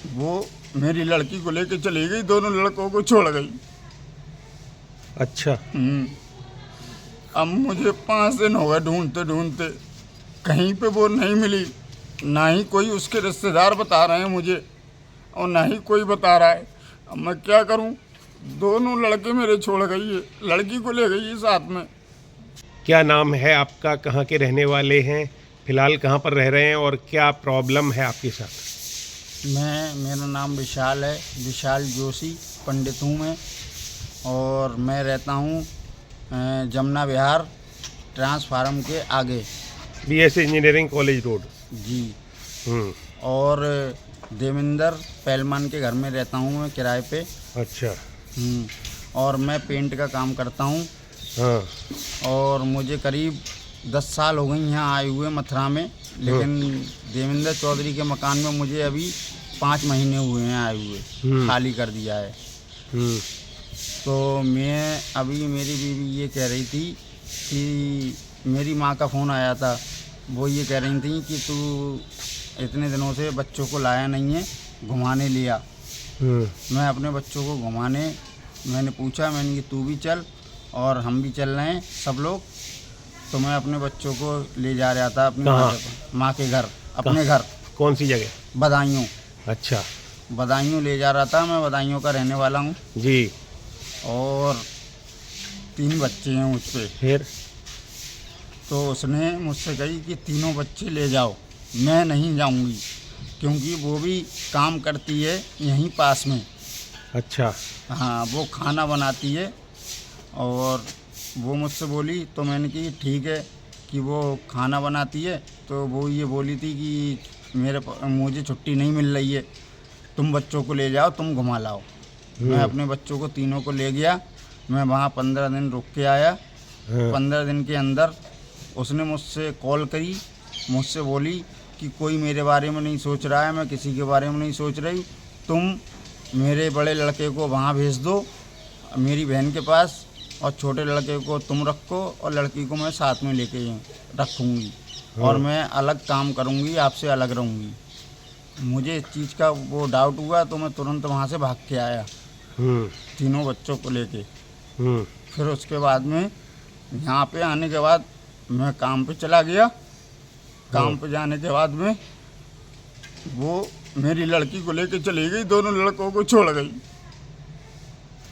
वो मेरी लड़की को लेके चली गई, दोनों लड़कों को छोड़ गई। अच्छा। अब मुझे 5 दिन हो गए ढूंढते ढूंढते, कहीं पे वो नहीं मिली। ना ही कोई उसके रिश्तेदार बता रहे हैं मुझे और ना ही कोई बता रहा है। अब मैं क्या करूं? दोनों लड़के मेरे छोड़ गई है, लड़की को ले गई है साथ में। क्या नाम है आपका, कहाँ के रहने वाले हैं, फिलहाल कहाँ पर रह रहे हैं और क्या प्रॉब्लम है आपके साथ? मेरा नाम विशाल है, विशाल जोशी, पंडित हूँ मैं। और मैं रहता हूँ जमुना विहार ट्रांसफार्म के आगे। BS engineering college road. जी। और देवेंद्र पहलवान के घर में रहता हूँ मैं किराए पे। अच्छा। और मैं पेंट का काम करता हूँ। हाँ। और मुझे करीब 10 साल हो गई यहाँ आए हुए मथुरा में, लेकिन देवेंद्र चौधरी के मकान में मुझे अभी 5 महीने हुए हैं आए हुए, खाली कर दिया है। तो मैं अभी, मेरी बीवी ये कह रही थी कि मेरी माँ का फ़ोन आया था, वो ये कह रही थी कि तू इतने दिनों से बच्चों को लाया नहीं है, घुमाने लिया। मैं अपने बच्चों को घुमाने, मैंने पूछा, मैंने कि तू भी चल और हम भी चल रहे हैं सब लोग। तो मैं अपने बच्चों को ले जा रहा था अपनी माँ के घर, अपने घर। कौन सी जगह? बदायूं। अच्छा। बदायूं ले जा रहा था, मैं बदायूं का रहने वाला हूँ जी। और 3 बच्चे हैं मुझ पे। फिर? तो उसने मुझसे कही कि तीनों बच्चे ले जाओ, मैं नहीं जाऊंगी, क्योंकि वो भी काम करती है यहीं पास में। अच्छा। हाँ, वो खाना बनाती है। और वो मुझसे बोली, तो मैंने कि ठीक है कि वो खाना बनाती है। तो वो ये बोली थी कि मुझे छुट्टी नहीं मिल रही है, तुम बच्चों को ले जाओ, तुम घुमा लाओ। मैं अपने बच्चों को तीनों को ले गया। मैं वहाँ 15 दिन रुक के आया। 15 दिन के अंदर उसने मुझसे कॉल करी, मुझसे बोली कि कोई मेरे बारे में नहीं सोच रहा है, मैं किसी के बारे में नहीं सोच रही, तुम मेरे बड़े लड़के को वहाँ भेज दो मेरी बहन के पास, और छोटे लड़के को तुम रखो और लड़की को मैं साथ में लेके रखूँगी और मैं अलग काम करूँगी, आपसे अलग रहूँगी। मुझे इस चीज़ का वो डाउट हुआ, तो मैं तुरंत वहाँ से भाग के आया तीनों बच्चों को लेके। फिर उसके बाद में यहाँ पे आने के बाद मैं काम पे चला गया। काम पे जाने के बाद में वो मेरी लड़की को लेके चली गई, दोनों लड़कों को छोड़ गई।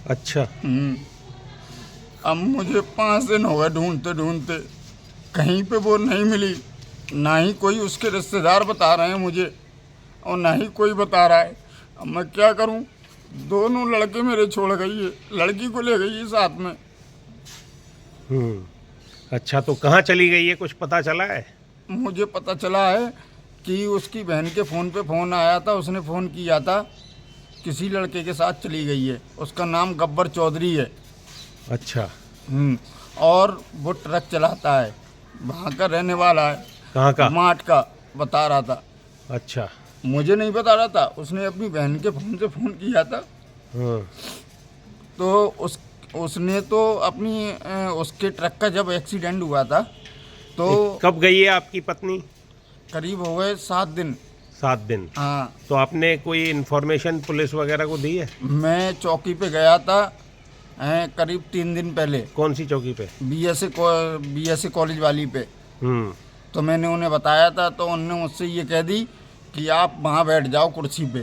अच्छा। अब मुझे 5 दिन हो गए ढूंढते ढूंढते, कहीं पे वो नहीं मिली। ना ही कोई उसके रिश्तेदार बता रहे हैं मुझे और ना ही कोई बता रहा है। अब मैं क्या करूं? दोनों लड़के मेरे छोड़ गई है, लड़की को ले गई है साथ में। अच्छा, तो कहाँ चली गई है, कुछ पता चला है? मुझे पता चला है कि उसकी बहन के फ़ोन पे फ़ोन आया था, उसने फ़ोन किया था, किसी लड़के के साथ चली गई है, उसका नाम गब्बर चौधरी है। अच्छा। और वो ट्रक चलाता है, वहाँ का रहने वाला है। कहाँ का? माट का बता रहा था। अच्छा। मुझे नहीं बता रहा था, उसने अपनी बहन के फ़ोन से फ़ोन किया था। तो उसने तो अपनी उसके ट्रक का जब एक्सीडेंट हुआ था तो कब गई है आपकी पत्नी? करीब हो गए 7 दिन। 7 दिन। हाँ। तो आपने कोई इन्फॉर्मेशन पुलिस वगैरह को दी है? मैं चौकी पे गया था करीब 3 दिन पहले। कौन सी चौकी पे? BSA कॉलेज वाली पे। तो मैंने उन्हें बताया था, तो उन्होंने मुझसे ये कह दी कि आप वहाँ बैठ जाओ कुर्सी पे।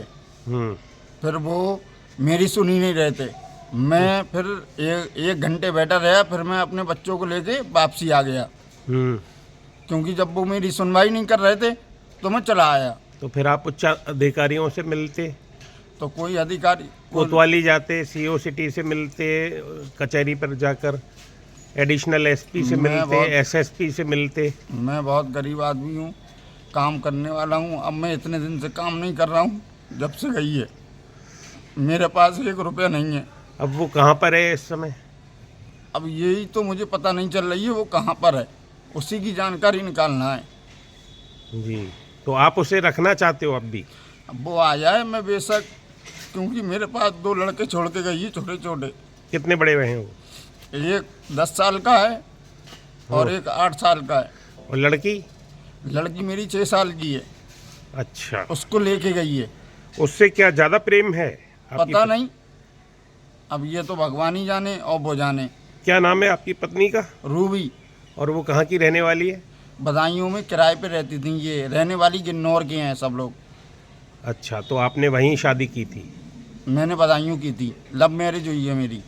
फिर वो मेरी सुनी नहीं रहे थे। मैं फिर 1 घंटे बैठा रहा, फिर मैं अपने बच्चों को लेके वापसी आ गया, क्योंकि जब वो मेरी सुनवाई नहीं कर रहे थे तो मैं चला आया। तो फिर आप उच्च अधिकारियों से मिलते? तो कोई अधिकारी कोतवाली जाते, CO सिटी से मिलते, कचहरी पर जाकर एडिशनल SP से मिलते, SSP से मिलते? मैं बहुत गरीब आदमी हूँ, काम करने वाला हूँ। अब मैं इतने दिन से काम नहीं कर रहा हूँ, जब से गई है। मेरे पास 1 रुपया नहीं है। अब वो कहाँ पर है इस समय? अब यही तो मुझे पता नहीं चल रही है वो कहाँ पर है, उसी की जानकारी निकालना है। जी। तो आप उसे रखना चाहते हो अब भी? अब वो आ जाए मैं बेशक, क्योंकि मेरे पास 2 लड़के छोड़ के गई है, छोटे छोटे। कितने बड़े हुए हैं वो? एक 10 साल का है और एक 8 साल का है। और लड़की? लड़की मेरी 6 साल की है। अच्छा। उसको लेके गई है। उससे क्या ज़्यादा प्रेम है आपकी पता नहीं, अब ये तो भगवान ही जाने और वो जाने। क्या नाम है आपकी पत्नी का? रूबी। और वो कहाँ की रहने वाली है? बदायूं में किराए पे रहती थी, ये रहने वाली किन्नौर के हैं सब लोग। अच्छा, तो आपने वहीं शादी की थी? मैंने बदायूं की थी, लव मैरिज हुई है मेरी।